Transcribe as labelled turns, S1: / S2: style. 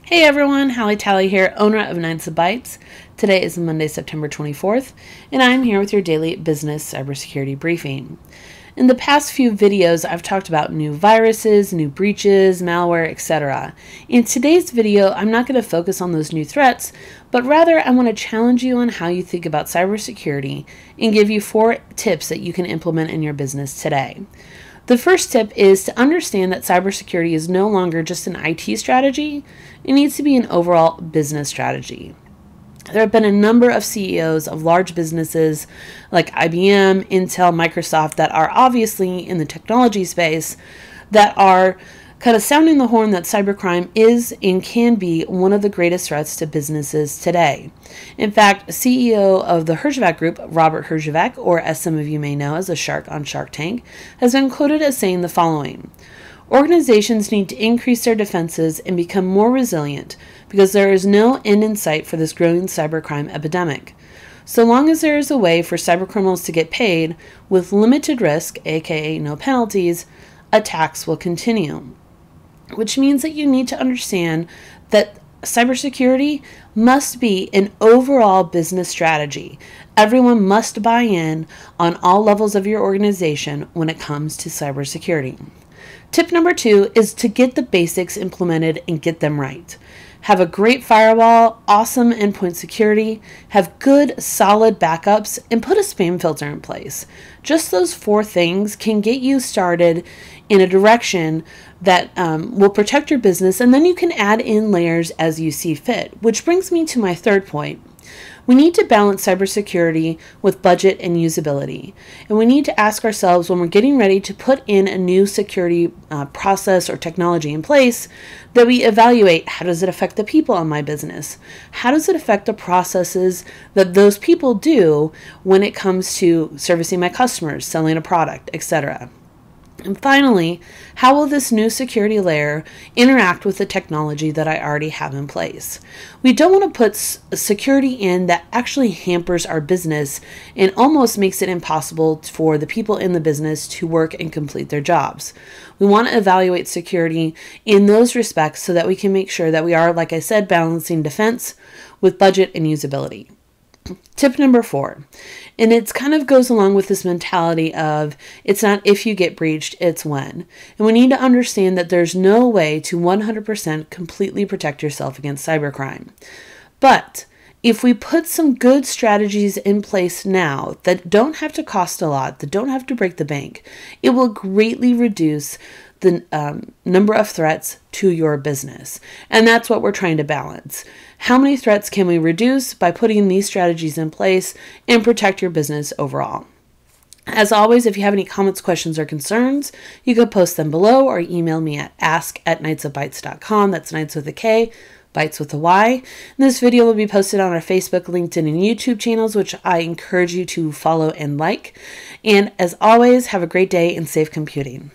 S1: Hey everyone, Hallie Tally here, owner of Nights of Bytes. Today is Monday, September 24th, and I'm here with your daily business cybersecurity briefing. In the past few videos, I've talked about new viruses, new breaches, malware, etc. In today's video, I'm not going to focus on those new threats, but rather I want to challenge you on how you think about cybersecurity and give you 4 tips that you can implement in your business today. The first tip is to understand that cybersecurity is no longer just an IT strategy. It needs to be an overall business strategy. There have been a number of CEOs of large businesses like IBM, Intel, Microsoft that are obviously in the technology space that are kind of sounding the horn that cybercrime is and can be one of the greatest threats to businesses today. In fact, CEO of the Herjavec Group, Robert Herjavec, or as some of you may know as a shark on Shark Tank, has been quoted as saying the following: "Organizations need to increase their defenses and become more resilient because there is no end in sight for this growing cybercrime epidemic. So long as there is a way for cybercriminals to get paid with limited risk, aka no penalties, attacks will continue." Which means that you need to understand that cybersecurity must be an overall business strategy. Everyone must buy in on all levels of your organization when it comes to cybersecurity. Tip number 2 is to get the basics implemented and get them right. Have a great firewall, awesome endpoint security, have good, solid backups, and put a spam filter in place. Just those 4 things can get you started in a direction that will protect your business, and then you can add in layers as you see fit. Which brings me to my third point. We need to balance cybersecurity with budget and usability. And we need to ask ourselves when we're getting ready to put in a new security process or technology in place, that we evaluate, how does it affect the people in my business? How does it affect the processes that those people do when it comes to servicing my customers, selling a product, etc.? And finally, how will this new security layer interact with the technology that I already have in place? We don't want to put security in that actually hampers our business and almost makes it impossible for the people in the business to work and complete their jobs. We want to evaluate security in those respects so that we can make sure that we are, like I said, balancing defense with budget and usability. Tip number 4, and it kind of goes along with this mentality of it's not if you get breached, it's when. And we need to understand that there's no way to 100% completely protect yourself against cybercrime. But if we put some good strategies in place now that don't have to cost a lot, that don't have to break the bank, it will greatly reduce the number of threats to your business. And that's what we're trying to balance. How many threats can we reduce by putting these strategies in place and protect your business overall? As always, if you have any comments, questions, or concerns, you can post them below or email me at ask@knightsofbytes.com. That's Knights with a K, Bytes with a Y. And this video will be posted on our Facebook, LinkedIn, and YouTube channels, which I encourage you to follow and like. And as always, have a great day and safe computing.